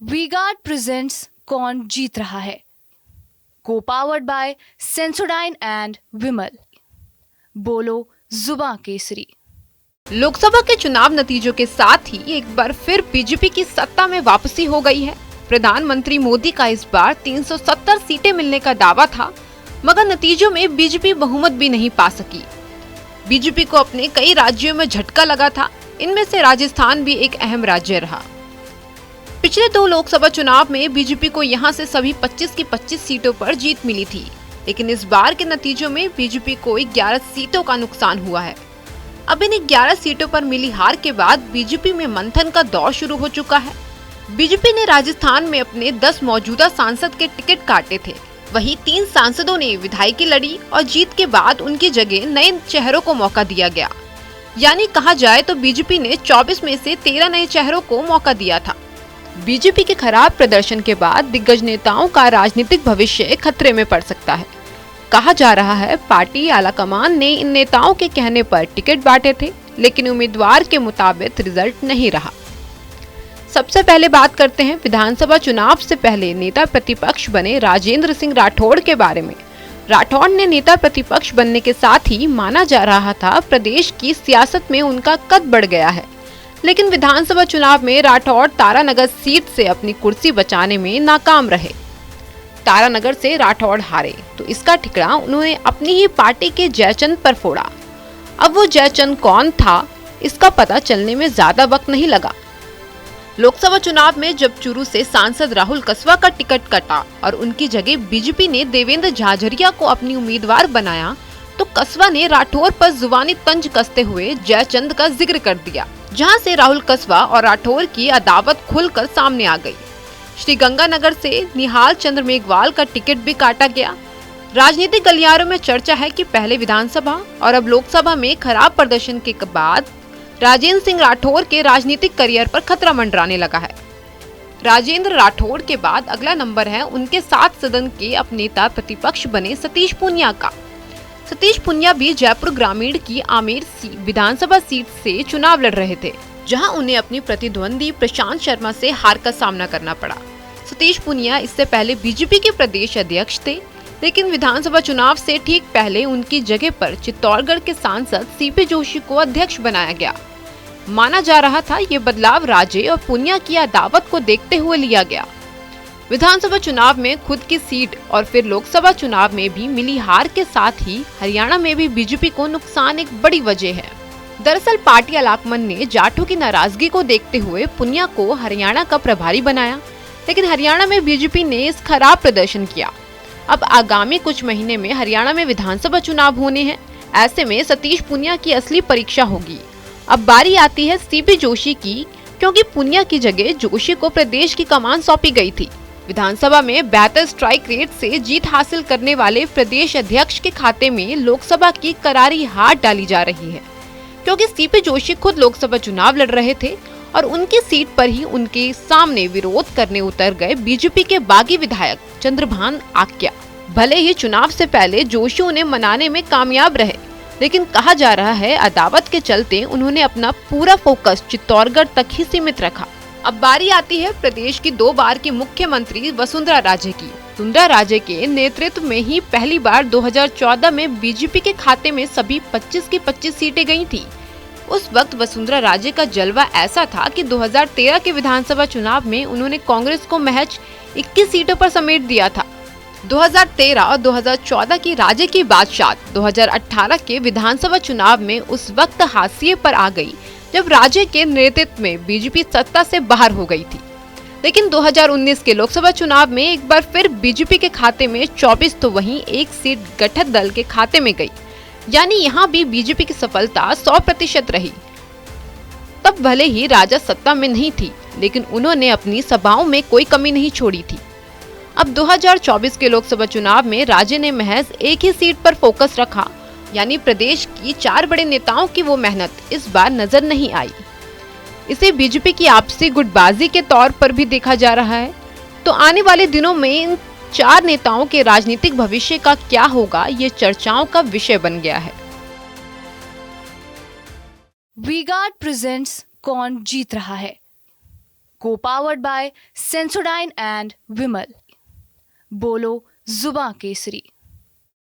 V-Guard presents कौन जीत रहा है, को पावर्ड बाय सेंसोडाइन एंड विमल। बोलो जुबां केसरी। लोकसभा के चुनाव नतीजों के साथ ही एक बार फिर बीजेपी की सत्ता में वापसी हो गई है। प्रधानमंत्री मोदी का इस बार 370 सीटें मिलने का दावा था, मगर नतीजों में बीजेपी बहुमत भी नहीं पा सकी। बीजेपी को अपने कई राज्यों में झटका लगा था, इनमें से राजस्थान भी एक अहम राज्य रहा। पिछले 2 लोकसभा चुनाव में बीजेपी को यहां से सभी 25 की 25 सीटों पर जीत मिली थी, लेकिन इस बार के नतीजों में बीजेपी को 11 सीटों का नुकसान हुआ है। अब इन 11 सीटों पर मिली हार के बाद बीजेपी में मंथन का दौर शुरू हो चुका है। बीजेपी ने राजस्थान में अपने 10 मौजूदा सांसद के टिकट काटे थे, वहीं 3 सांसदों ने विधायकी लड़ी और जीत के बाद उनकी जगह नए चेहरों को मौका दिया गया। यानी कहा जाए तो बीजेपी ने 24 में से 13 नए चेहरों को मौका दिया था। बीजेपी के खराब प्रदर्शन के बाद दिग्गज नेताओं का राजनीतिक भविष्य खतरे में पड़ सकता है। कहा जा रहा है पार्टी आलाकमान ने इन नेताओं के कहने पर टिकट बांटे थे, लेकिन उम्मीदवार के मुताबिक रिजल्ट नहीं रहा। सबसे पहले बात करते हैं विधानसभा चुनाव से पहले नेता प्रतिपक्ष बने राजेंद्र सिंह राठौड़ के बारे में। राठौड़ ने नेता प्रतिपक्ष बनने के साथ ही माना जा रहा था प्रदेश की सियासत में उनका कद बढ़ गया है, लेकिन विधानसभा चुनाव में राठौड़ तारानगर सीट से अपनी कुर्सी बचाने में नाकाम रहे। तारानगर से राठौड़ हारे तो इसका ठिकरा उन्होंने अपनी ही पार्टी के जयचंद पर फोड़ा। अब वो जयचंद कौन था, इसका पता चलने में ज्यादा वक्त नहीं लगा। लोकसभा चुनाव में जब चूरू से सांसद राहुल कसवा का टिकट कटा और उनकी जगह बीजेपी ने देवेंद्र झाझरिया को अपनी उम्मीदवार बनाया, तो कसवा ने राठौड़ पर जुबानी तंज कसते हुए जयचंद का जिक्र कर दिया, जहां से राहुल कसवा और राठौड़ की अदावत खुलकर सामने आ गई। श्रीगंगानगर से निहाल चंद्र मेघवाल का टिकट भी काटा गया। राजनीतिक गलियारों में चर्चा है कि पहले विधानसभा और अब लोकसभा में खराब प्रदर्शन के बाद राजेंद्र सिंह राठौड़ के राजनीतिक करियर पर खतरा मंडराने लगा है। राजेंद्र राठौड़ के बाद अगला नंबर है उनके 7 सदन के अब नेता प्रतिपक्ष बने सतीश पूनिया का। सतीश पूनिया भी जयपुर ग्रामीण की आमेर विधानसभा सीट से चुनाव लड़ रहे थे, जहां उन्हें अपनी प्रतिद्वंदी प्रशांत शर्मा से हार का सामना करना पड़ा। सतीश पूनिया इससे पहले बीजेपी के प्रदेश अध्यक्ष थे, लेकिन विधानसभा चुनाव से ठीक पहले उनकी जगह पर चित्तौड़गढ़ के सांसद सीपी जोशी को अध्यक्ष बनाया गया। माना जा रहा था ये बदलाव राजे और पूनिया की अदावत को देखते हुए लिया गया। विधानसभा चुनाव में खुद की सीट और फिर लोकसभा चुनाव में भी मिली हार के साथ ही हरियाणा में भी बीजेपी को नुकसान एक बड़ी वजह है। दरअसल पार्टी आलाकमान ने जाटों की नाराजगी को देखते हुए पूनिया को हरियाणा का प्रभारी बनाया, लेकिन हरियाणा में बीजेपी ने इस खराब प्रदर्शन किया। अब आगामी कुछ महीने में हरियाणा में विधानसभा चुनाव होने हैं, ऐसे में सतीश पूनिया की असली परीक्षा होगी। अब बारी आती है सीपी जोशी की, क्योंकि पूनिया की जगह जोशी को प्रदेश की कमान सौंपी गई थी। विधानसभा में बेहतर स्ट्राइक रेट से जीत हासिल करने वाले प्रदेश अध्यक्ष के खाते में लोकसभा की करारी हार डाली जा रही है, क्योंकि सीपी जोशी खुद लोकसभा चुनाव लड़ रहे थे और उनकी सीट पर ही उनके सामने विरोध करने उतर गए बीजेपी के बागी विधायक चंद्रभान आक्या। भले ही चुनाव से पहले जोशी उन्हें मनाने में कामयाब रहे, लेकिन कहा जा रहा है अदावत के चलते उन्होंने अपना पूरा फोकस चित्तौड़गढ़ तक ही सीमित रखा। अब बारी आती है प्रदेश की 2 बार की मुख्यमंत्री वसुंधरा राजे की। वसुंधरा राजे के नेतृत्व में ही पहली बार 2014 में बीजेपी के खाते में सभी 25 की 25 सीटें गई थी। उस वक्त वसुंधरा राजे का जलवा ऐसा था कि 2013 के विधानसभा चुनाव में उन्होंने कांग्रेस को महज 21 सीटों पर समेट दिया था। 2013 और 2014 की राजे की बादशाह 2018 के विधानसभा चुनाव में उस वक्त हाशिए पर आ गई, जब राजे के नेतृत्व में बीजेपी सत्ता से बाहर हो गई थी। लेकिन 2019 के लोकसभा चुनाव में एक बार फिर बीजेपी के खाते में 24 तो वहीं 1 सीट गठित दल के खाते में गई, यानी यहाँ भी बीजेपी की सफलता 100% रही। तब भले ही राजा सत्ता में नहीं थी, लेकिन उन्होंने अपनी सभाओं में कोई कमी नहीं छोड़ी थी। अब 2024 के लोकसभा चुनाव में राजे ने महज एक ही सीट पर फोकस रखा, यानी प्रदेश की 4 बड़े नेताओं की वो मेहनत इस बार नजर नहीं आई। इसे बीजेपी की आपसी गुटबाजी के तौर पर भी देखा जा रहा है। तो आने वाले दिनों में इन 4 नेताओं के राजनीतिक भविष्य का क्या होगा, ये चर्चाओं का विषय बन गया है। वीगार्ड प्रेजेंट्स कौन जीत रहा है, Co-powered by Sensodyne and Vimal. बोलो जुबां केसरी।